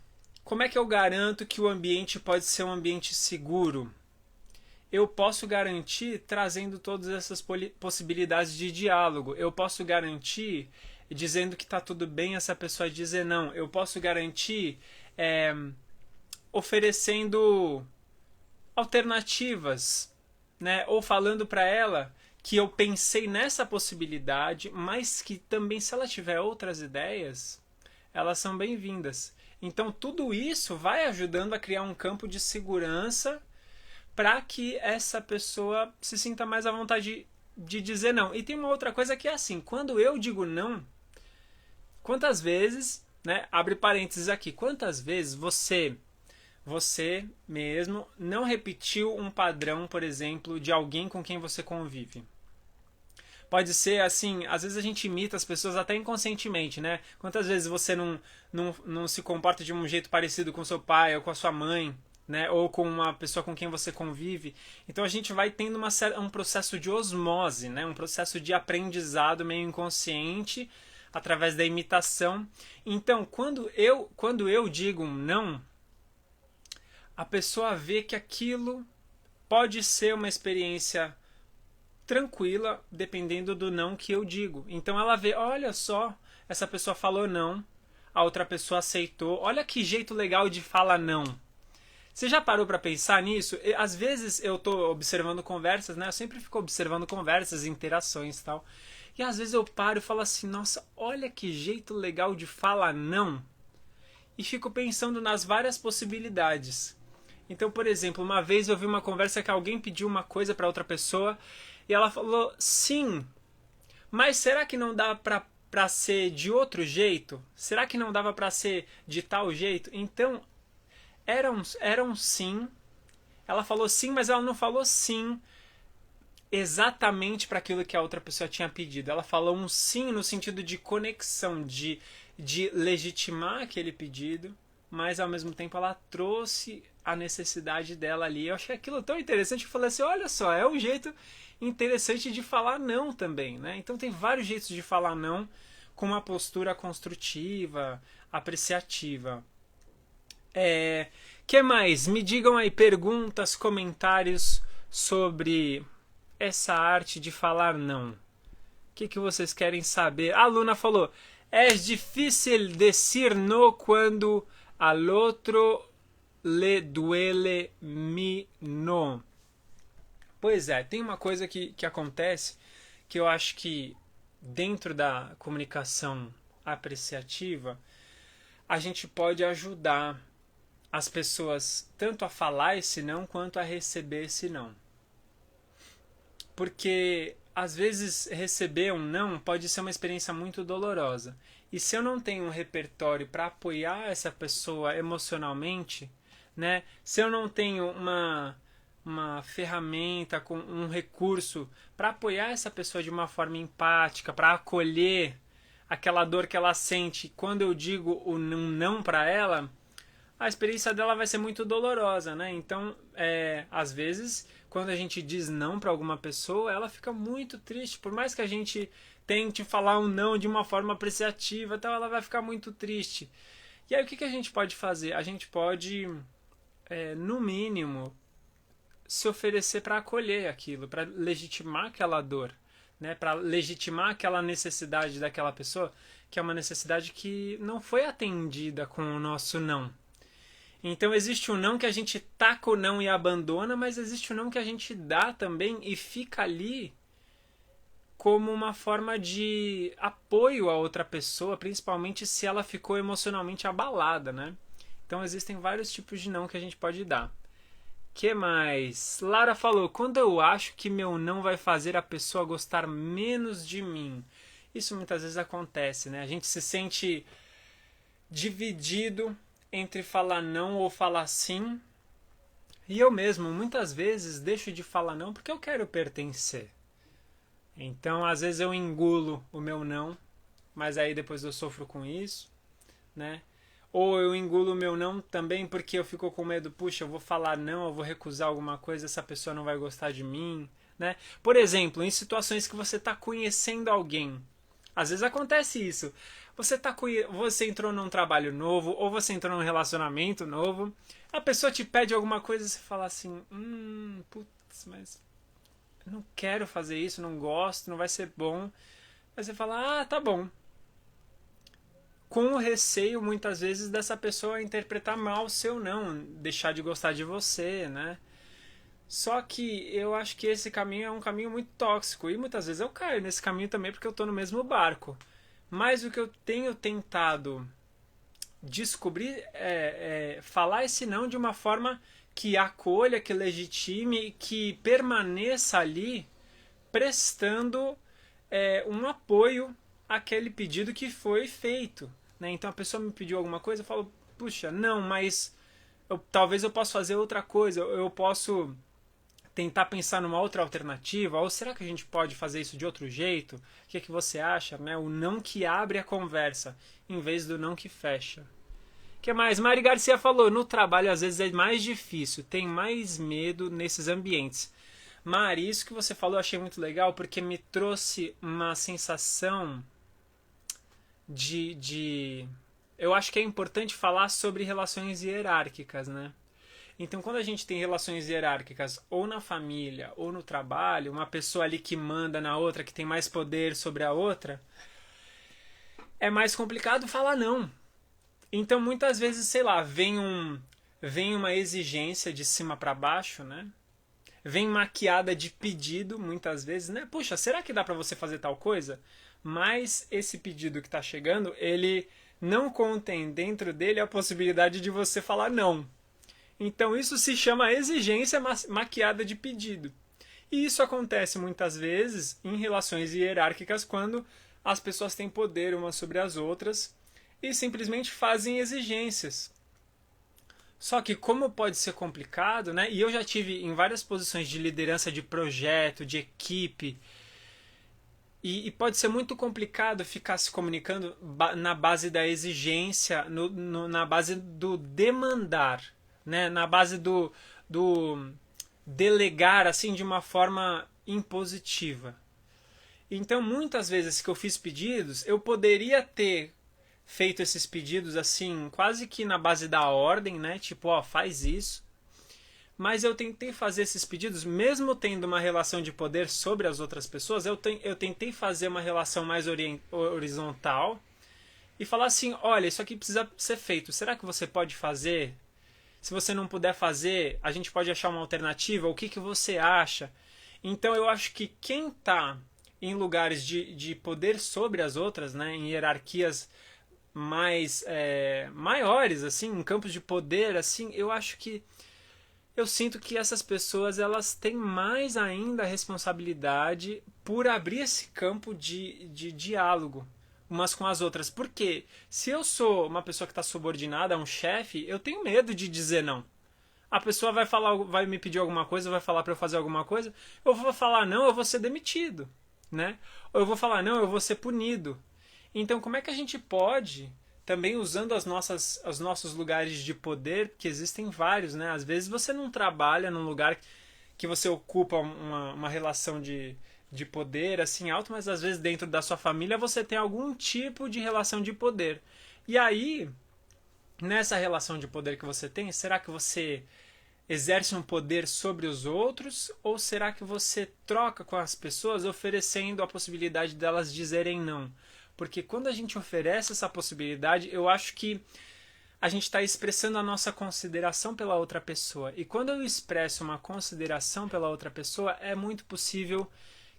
como é que eu garanto que o ambiente pode ser um ambiente seguro? Eu posso garantir trazendo todas essas possibilidades de diálogo. Eu posso garantir dizendo que está tudo bem essa pessoa dizer não. Eu posso garantir oferecendo alternativas, né? Ou falando para ela que eu pensei nessa possibilidade, mas que também, se ela tiver outras ideias, elas são bem-vindas. Então tudo isso vai ajudando a criar um campo de segurança para que essa pessoa se sinta mais à vontade de dizer não. E tem uma outra coisa que é assim, quando eu digo não, quantas vezes, né, abre parênteses aqui, quantas vezes você mesmo não repetiu um padrão, por exemplo, de alguém com quem você convive? Pode ser assim, às vezes a gente imita as pessoas até inconscientemente, né? Quantas vezes você não se comporta de um jeito parecido com seu pai ou com a sua mãe, né? Ou com uma pessoa com quem você convive? Então a gente vai tendo um processo de osmose, né? Um processo de aprendizado meio inconsciente através da imitação. Então, quando eu digo um não, a pessoa vê que aquilo pode ser uma experiência tranquila, dependendo do não que eu digo. Então ela vê, olha só, essa pessoa falou não, a outra pessoa aceitou, olha que jeito legal de falar não. Você já parou para pensar nisso? Às vezes eu tô observando conversas, né? Eu sempre fico observando conversas, interações e tal. E às vezes eu paro e falo assim, nossa, olha que jeito legal de falar não. E fico pensando nas várias possibilidades. Então, por exemplo, uma vez eu vi uma conversa que alguém pediu uma coisa para outra pessoa e ela falou sim, mas será que não dá para ser de outro jeito? Será que não dava para ser de tal jeito? Então, era um sim. Ela falou sim, mas ela não falou sim exatamente para aquilo que a outra pessoa tinha pedido. Ela falou um sim no sentido de conexão, de legitimar aquele pedido, mas ao mesmo tempo ela trouxe a necessidade dela ali. Eu achei aquilo tão interessante. Eu falei assim, olha só, é um jeito interessante de falar não também, né? Então tem vários jeitos de falar não com uma postura construtiva, apreciativa. Que mais? Me digam aí perguntas, comentários sobre essa arte de falar não. O que vocês querem saber? A Luna falou, é difícil decir no quando al otro le duele mi no. Pois é, tem uma coisa que acontece que eu acho que dentro da comunicação apreciativa a gente pode ajudar as pessoas tanto a falar esse não quanto a receber esse não. Porque às vezes receber um não pode ser uma experiência muito dolorosa. E se eu não tenho um repertório para apoiar essa pessoa emocionalmente, né? Se eu não tenho uma ferramenta, com um recurso para apoiar essa pessoa de uma forma empática, para acolher aquela dor que ela sente quando eu digo o não para ela, a experiência dela vai ser muito dolorosa, né? Então, às vezes, quando a gente diz não para alguma pessoa, ela fica muito triste. Por mais que a gente tente falar um não de uma forma apreciativa, então ela vai ficar muito triste. E aí o que a gente pode fazer? A gente pode, no mínimo, se oferecer para acolher aquilo, para legitimar aquela dor, né? Para legitimar aquela necessidade daquela pessoa, que é uma necessidade que não foi atendida com o nosso não. Então existe um não que a gente taca o não e abandona, mas existe um não que a gente dá também e fica ali como uma forma de apoio a outra pessoa, principalmente se ela ficou emocionalmente abalada, né? Então existem vários tipos de não que a gente pode dar. Que mais? Lara falou, quando eu acho que meu não vai fazer a pessoa gostar menos de mim. Isso muitas vezes acontece, né? A gente se sente dividido entre falar não ou falar sim. E eu mesmo, muitas vezes, deixo de falar não porque eu quero pertencer. Então, às vezes eu engulo o meu não, mas aí depois eu sofro com isso, né? Ou eu engulo o meu não também porque eu fico com medo, puxa, eu vou falar não, eu vou recusar alguma coisa, essa pessoa não vai gostar de mim, né? Por exemplo, em situações que você está conhecendo alguém, Às vezes acontece isso. Você entrou num trabalho novo, ou você entrou num relacionamento novo, a pessoa te pede alguma coisa e você fala assim, putz, mas eu não quero fazer isso, não gosto, não vai ser bom. Aí você fala, tá bom. Com o receio, muitas vezes, dessa pessoa interpretar mal o seu não, deixar de gostar de você, né? Só que eu acho que esse caminho é um caminho muito tóxico e muitas vezes eu caio nesse caminho também porque eu tô no mesmo barco. Mas o que eu tenho tentado descobrir é falar esse não de uma forma que acolha, que legitime, que permaneça ali prestando um apoio àquele pedido que foi feito. Né? Então a pessoa me pediu alguma coisa, eu falo, puxa, não, mas talvez eu possa fazer outra coisa, eu posso tentar pensar numa outra alternativa, ou será que a gente pode fazer isso de outro jeito? O que é que você acha? Né? O não que abre a conversa, em vez do não que fecha. O que mais? Mari Garcia falou, no trabalho às vezes é mais difícil, tem mais medo nesses ambientes. Mari, isso que você falou eu achei muito legal, porque me trouxe uma sensação de... Eu acho que é importante falar sobre relações hierárquicas, né? Então, quando a gente tem relações hierárquicas ou na família ou no trabalho, uma pessoa ali que manda na outra, que tem mais poder sobre a outra, é mais complicado falar não. Então, muitas vezes, sei lá, vem uma exigência de cima para baixo, né? Vem maquiada de pedido, muitas vezes, né? Puxa, será que dá para você fazer tal coisa? Mas esse pedido que está chegando, ele não contém dentro dele a possibilidade de você falar não. Então isso se chama exigência maquiada de pedido. E isso acontece muitas vezes em relações hierárquicas quando as pessoas têm poder umas sobre as outras e simplesmente fazem exigências. Só que como pode ser complicado, né? E eu já tive em várias posições de liderança de projeto, de equipe, e pode ser muito complicado ficar se comunicando na base da exigência, na base do demandar. Né, na base do delegar assim de uma forma impositiva. Então, muitas vezes que eu fiz pedidos, eu poderia ter feito esses pedidos assim, quase que na base da ordem, né? Tipo, faz isso. Mas eu tentei fazer esses pedidos, mesmo tendo uma relação de poder sobre as outras pessoas, eu tentei fazer uma relação mais horizontal e falar assim, olha, isso aqui precisa ser feito. Será que você pode fazer? Se você não puder fazer, a gente pode achar uma alternativa. O que você acha? Então eu acho que quem está em lugares de poder sobre as outras, né, em hierarquias mais maiores, assim, em campos de poder, assim, eu sinto que essas pessoas elas têm mais ainda a responsabilidade por abrir esse campo de diálogo umas com as outras. Porque se eu sou uma pessoa que está subordinada a um chefe, eu tenho medo de dizer não. A pessoa vai me pedir alguma coisa, vai falar para eu fazer alguma coisa, eu vou falar não, eu vou ser demitido, né? Ou eu vou falar não, eu vou ser punido. Então, como é que a gente pode, também usando os nossos lugares de poder, que existem vários, né? Às vezes você não trabalha num lugar que você ocupa uma relação de poder assim alto, mas às vezes dentro da sua família você tem algum tipo de relação de poder. E aí, nessa relação de poder que você tem, será que você exerce um poder sobre os outros ou será que você troca com as pessoas oferecendo a possibilidade delas dizerem não? Porque quando a gente oferece essa possibilidade, eu acho que a gente está expressando a nossa consideração pela outra pessoa. E quando eu expresso uma consideração pela outra pessoa, é muito possível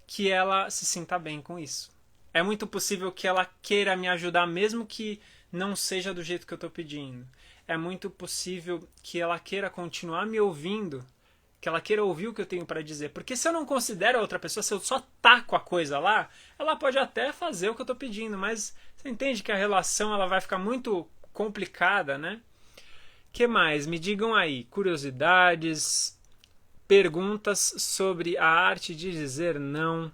que ela se sinta bem com isso. É muito possível que ela queira me ajudar, mesmo que não seja do jeito que eu estou pedindo. É muito possível que ela queira continuar me ouvindo, que ela queira ouvir o que eu tenho para dizer. Porque se eu não considero a outra pessoa, se eu só taco a coisa lá, ela pode até fazer o que eu estou pedindo, mas você entende que a relação ela vai ficar muito complicada, né? Que mais? Me digam aí, curiosidades, perguntas sobre a arte de dizer não.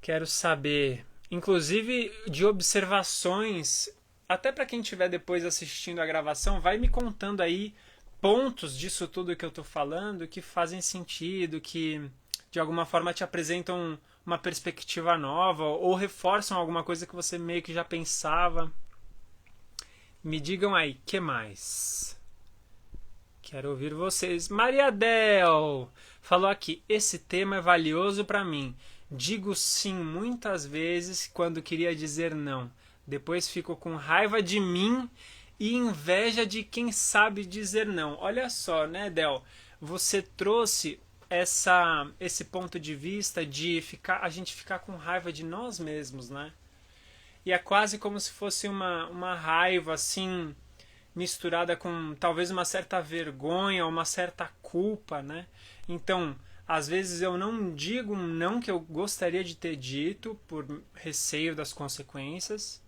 Quero saber, inclusive de observações, até para quem estiver depois assistindo a gravação, vai me contando aí pontos disso tudo que eu estou falando que fazem sentido, que de alguma forma te apresentam uma perspectiva nova ou reforçam alguma coisa que você meio que já pensava. Me digam aí, que mais? Quero ouvir vocês. Maria Del falou aqui, esse tema é valioso para mim. Digo sim muitas vezes quando queria dizer não. Depois fico com raiva de mim e inveja de quem sabe dizer não. Olha só, né, Del? Você trouxe esse ponto de vista de a gente ficar com raiva de nós mesmos, né? E é quase como se fosse uma raiva assim misturada com talvez uma certa vergonha, uma certa culpa, né? Então, às vezes eu não digo um não que eu gostaria de ter dito por receio das consequências.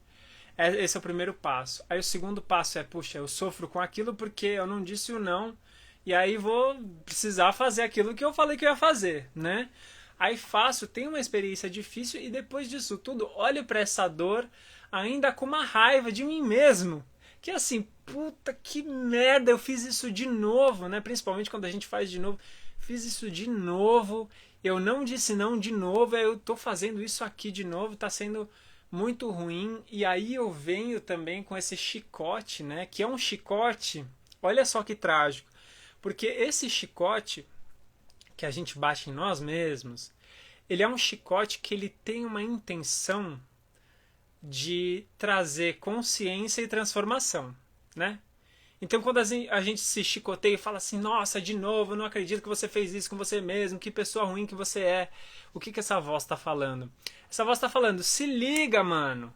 Esse é o primeiro passo. Aí o segundo passo é, puxa, eu sofro com aquilo porque eu não disse o não, e aí vou precisar fazer aquilo que eu falei que eu ia fazer, né? Aí faço, tenho uma experiência difícil e depois disso tudo, olho para essa dor ainda com uma raiva de mim mesmo. Que assim, puta que merda, eu fiz isso de novo, né? Principalmente quando a gente faz de novo. Fiz isso de novo, eu não disse não de novo, eu tô fazendo isso aqui de novo, tá sendo muito ruim. E aí eu venho também com esse chicote, né? Que é um chicote, olha só que trágico. Porque esse chicote que a gente bate em nós mesmos, ele é um chicote que ele tem uma intenção de trazer consciência e transformação, né? Então quando a gente se chicoteia e fala assim, nossa, de novo, eu não acredito que você fez isso com você mesmo, que pessoa ruim que você é, o que essa voz está falando? Essa voz está falando, se liga, mano,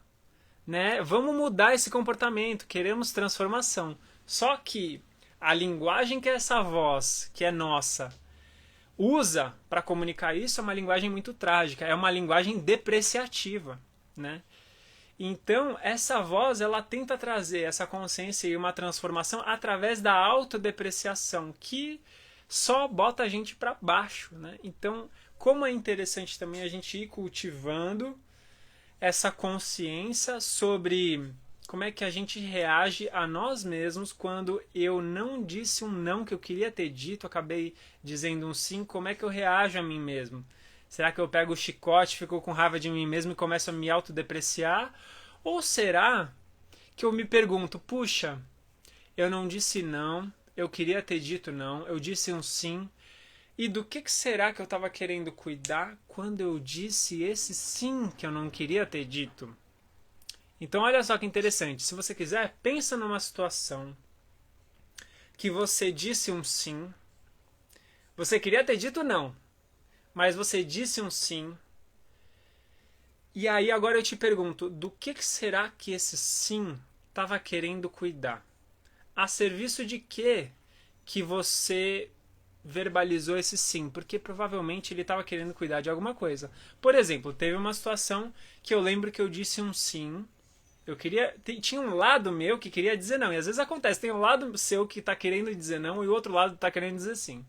né? Vamos mudar esse comportamento, queremos transformação. Só que a linguagem que essa voz, que é nossa, usa para comunicar isso é uma linguagem muito trágica, é uma linguagem depreciativa, né? Então, essa voz, ela tenta trazer essa consciência e uma transformação através da autodepreciação, que só bota a gente para baixo, né? Então, como é interessante também a gente ir cultivando essa consciência sobre como é que a gente reage a nós mesmos quando eu não disse um não que eu queria ter dito, acabei dizendo um sim, como é que eu reajo a mim mesmo? Será que eu pego o chicote, fico com raiva de mim mesmo e começo a me autodepreciar? Ou será que eu me pergunto, puxa, eu não disse não, eu queria ter dito não, eu disse um sim, e do que será que eu estava querendo cuidar quando eu disse esse sim que eu não queria ter dito? Então olha só que interessante, se você quiser, pensa numa situação que você disse um sim, você queria ter dito não, mas você disse um sim. E aí agora eu te pergunto, do que será que esse sim estava querendo cuidar? A serviço de que você verbalizou esse sim? Porque provavelmente ele estava querendo cuidar de alguma coisa. Por exemplo, teve uma situação que eu lembro que eu disse um sim. Tinha um lado meu que queria dizer não. E às vezes acontece, tem um lado seu que está querendo dizer não e o outro lado está querendo dizer sim.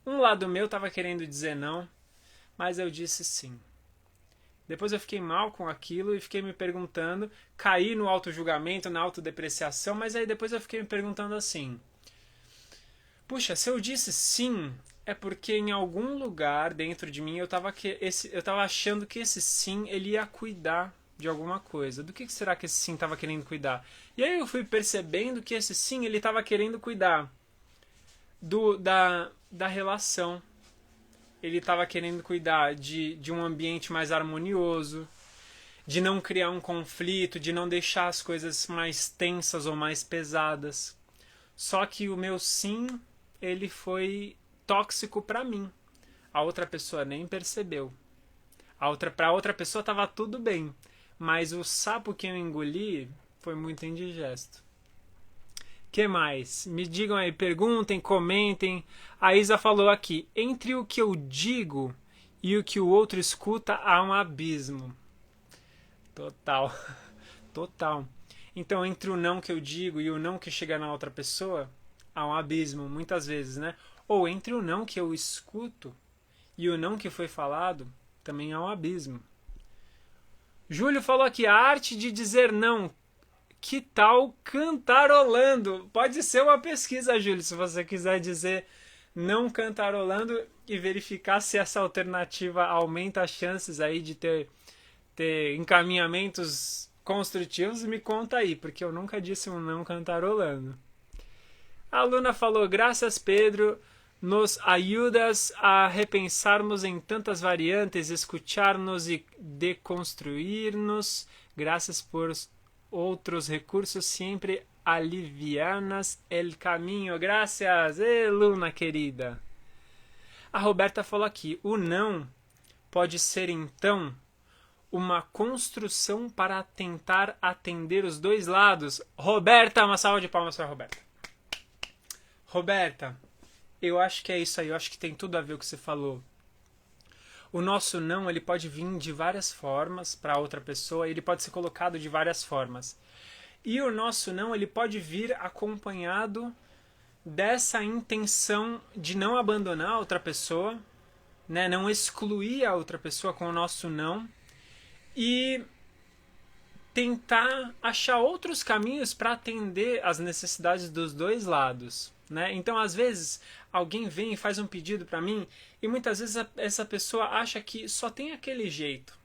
Um lado meu estava querendo dizer não, mas eu disse sim. Depois eu fiquei mal com aquilo e fiquei me perguntando, caí no autojulgamento, na autodepreciação, mas aí depois eu fiquei me perguntando assim, puxa, se eu disse sim, é porque em algum lugar dentro de mim eu estava achando que esse sim ele ia cuidar de alguma coisa. Do que será que esse sim estava querendo cuidar? E aí eu fui percebendo que esse sim ele estava querendo cuidar da relação. Ele estava querendo cuidar de um ambiente mais harmonioso, de não criar um conflito, de não deixar as coisas mais tensas ou mais pesadas. Só que o meu sim, ele foi tóxico para mim. A outra pessoa nem percebeu. Para outra pessoa estava tudo bem, mas o sapo que eu engoli foi muito indigesto. Que mais? Me digam aí, perguntem, comentem. A Isa falou aqui, entre o que eu digo e o que o outro escuta há um abismo. Total. Total. Então, entre o não que eu digo e o não que chega na outra pessoa, há um abismo, muitas vezes, né? Ou entre o não que eu escuto e o não que foi falado, também há um abismo. Júlio falou aqui, a arte de dizer não. Que tal cantarolando? Pode ser uma pesquisa, Júlio, se você quiser dizer não cantarolando e verificar se essa alternativa aumenta as chances aí de ter encaminhamentos construtivos. Me conta aí, porque eu nunca disse um não cantarolando. A aluna falou: graças, Pedro, nos ajudas a repensarmos em tantas variantes, escuchar-nos e deconstruir-nos. Graças por outros recursos, sempre alivianas el caminho. Graças, Luna querida. A Roberta falou aqui: o não pode ser então uma construção para tentar atender os dois lados. Roberta, uma salva de palmas para a Roberta. Roberta, eu acho que é isso aí, eu acho que tem tudo a ver com o que você falou. O nosso não, ele pode vir de várias formas para outra pessoa, ele pode ser colocado de várias formas. E o nosso não, ele pode vir acompanhado dessa intenção de não abandonar a outra pessoa, né? Não excluir a outra pessoa com o nosso não, e tentar achar outros caminhos para atender as necessidades dos dois lados. Né? Então, às vezes, alguém vem e faz um pedido para mim e muitas vezes essa pessoa acha que só tem aquele jeito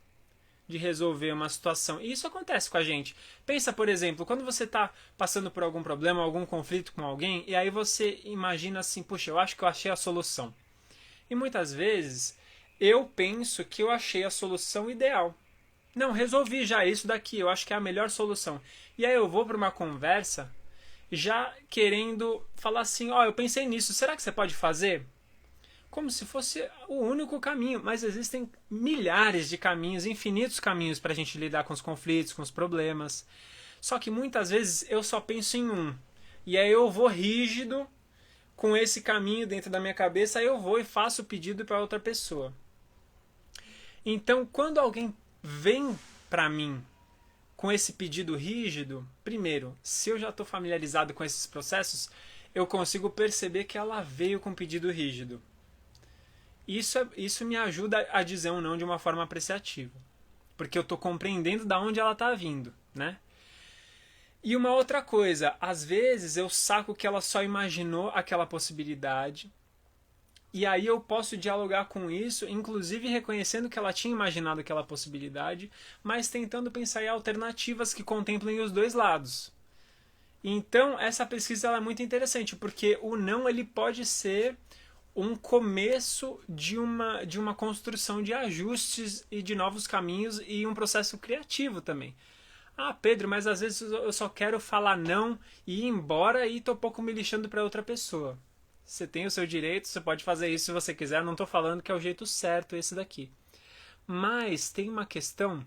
de resolver uma situação. E isso acontece com a gente. Pensa, por exemplo, quando você está passando por algum problema, algum conflito com alguém, e aí você imagina assim: puxa, eu acho que eu achei a solução. E muitas vezes eu penso que eu achei a solução ideal. Não, resolvi já isso daqui, eu acho que é a melhor solução. E aí eu vou para uma conversa já querendo falar assim: ó, eu pensei nisso, será que você pode fazer? Como se fosse o único caminho, mas existem milhares de caminhos, infinitos caminhos para a gente lidar com os conflitos, com os problemas. Só que muitas vezes eu só penso em um. E aí eu vou rígido com esse caminho dentro da minha cabeça, aí eu vou e faço o pedido para outra pessoa. Então, quando alguém vem para mim com esse pedido rígido, primeiro, se eu já estou familiarizado com esses processos, eu consigo perceber que ela veio com pedido rígido. Isso me ajuda a dizer um não de uma forma apreciativa, porque eu estou compreendendo de onde ela está vindo, né? E uma outra coisa, às vezes eu saco que ela só imaginou aquela possibilidade, e aí eu posso dialogar com isso, inclusive reconhecendo que ela tinha imaginado aquela possibilidade, mas tentando pensar em alternativas que contemplem os dois lados. Então, essa pesquisa ela é muito interessante, porque o não ele pode ser um começo de uma construção de ajustes e de novos caminhos e um processo criativo também. Ah, Pedro, mas às vezes eu só quero falar não e ir embora e tô pouco me lixando para outra pessoa. Você tem o seu direito, você pode fazer isso se você quiser, não estou falando que é o jeito certo esse daqui. Mas tem uma questão,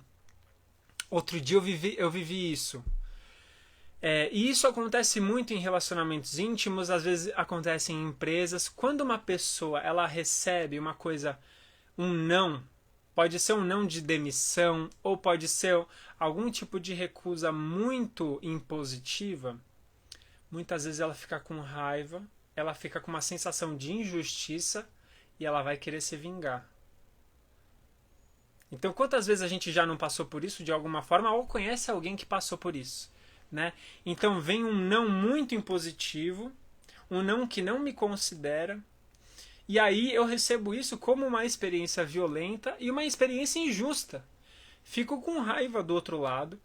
outro dia eu vivi isso. E isso acontece muito em relacionamentos íntimos, às vezes acontece em empresas. Quando uma pessoa ela recebe uma coisa, um não, pode ser um não de demissão, ou pode ser algum tipo de recusa muito impositiva, muitas vezes ela fica com raiva, ela fica com uma sensação de injustiça e ela vai querer se vingar. Então, quantas vezes a gente já não passou por isso de alguma forma ou conhece alguém que passou por isso, né? Então, vem um não muito impositivo, um não que não me considera, e aí eu recebo isso como uma experiência violenta e uma experiência injusta. Fico com raiva do outro lado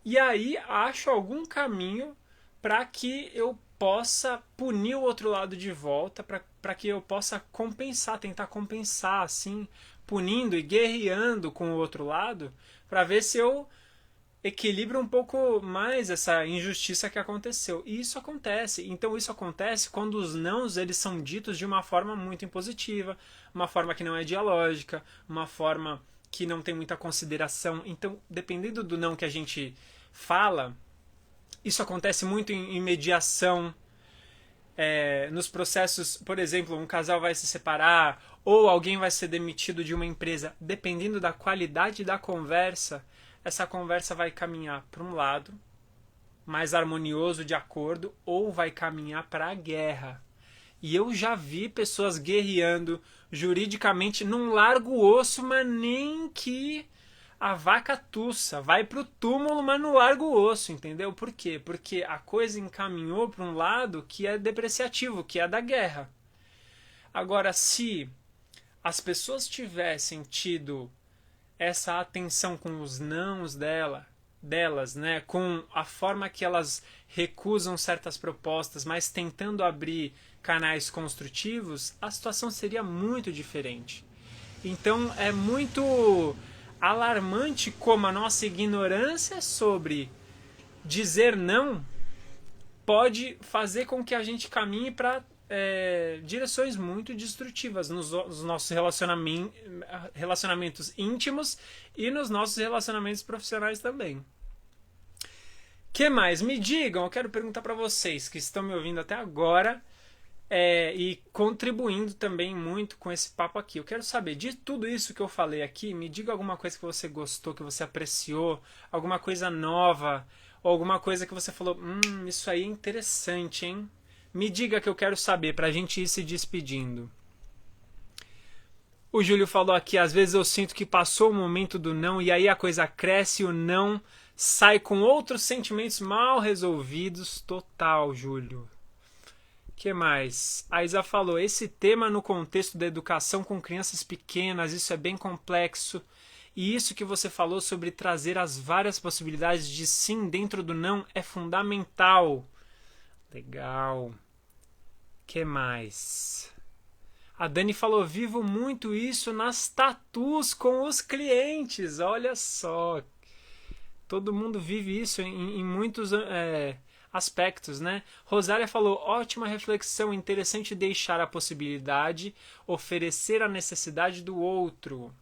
e aí acho algum caminho para que eu possa punir o outro lado de volta, para que eu possa compensar, tentar compensar, assim, punindo e guerreando com o outro lado, para ver se eu equilibro um pouco mais essa injustiça que aconteceu. E isso acontece. Então isso acontece quando os nãos eles são ditos de uma forma muito impositiva, uma forma que não é dialógica, uma forma que não tem muita consideração. Então, dependendo do não que a gente fala, isso acontece muito em mediação, nos processos, por exemplo, um casal vai se separar ou alguém vai ser demitido de uma empresa. Dependendo da qualidade da conversa, essa conversa vai caminhar para um lado mais harmonioso, de acordo, ou vai caminhar para a guerra. E eu já vi pessoas guerreando juridicamente num largo osso, mas nem que a vaca tussa, vai pro túmulo, mas no largo osso, entendeu? Por quê? Porque a coisa encaminhou para um lado que é depreciativo, que é da guerra. Agora, se as pessoas tivessem tido essa atenção com os nãos delas, né, com a forma que elas recusam certas propostas, mas tentando abrir canais construtivos, a situação seria muito diferente. Então é muito alarmante como a nossa ignorância sobre dizer não pode fazer com que a gente caminhe para direções muito destrutivas nos nossos relacionamentos íntimos e nos nossos relacionamentos profissionais também. Que mais? Me digam, eu quero perguntar para vocês que estão me ouvindo até agora e contribuindo também muito com esse papo aqui. Eu quero saber, de tudo isso que eu falei aqui, me diga alguma coisa que você gostou, que você apreciou, alguma coisa nova, ou alguma coisa que você falou, isso aí é interessante, hein? Me diga que eu quero saber, pra gente ir se despedindo. O Júlio falou aqui, às vezes eu sinto que passou o momento do não e aí a coisa cresce e o não sai com outros sentimentos mal resolvidos. Total, Júlio. Que mais? A Isa falou, esse tema no contexto da educação com crianças pequenas, isso é bem complexo. E isso que você falou sobre trazer as várias possibilidades de sim dentro do não é fundamental. Legal. Que mais? A Dani falou, vivo muito isso nas tatus com os clientes. Olha só. Todo mundo vive isso em muitos aspectos, né? Rosália falou, ótima reflexão, interessante deixar a possibilidade, oferecer a necessidade do outro.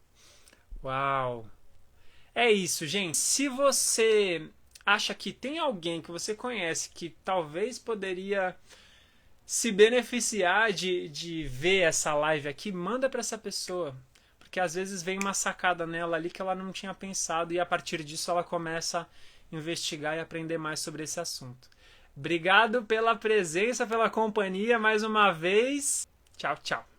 Uau! É isso, gente. Se você acha que tem alguém que você conhece que talvez poderia se beneficiar de ver essa live aqui, manda para essa pessoa. Porque às vezes vem uma sacada nela ali que ela não tinha pensado e a partir disso ela começa a investigar e aprender mais sobre esse assunto. Obrigado pela presença, pela companhia mais uma vez. Tchau, tchau.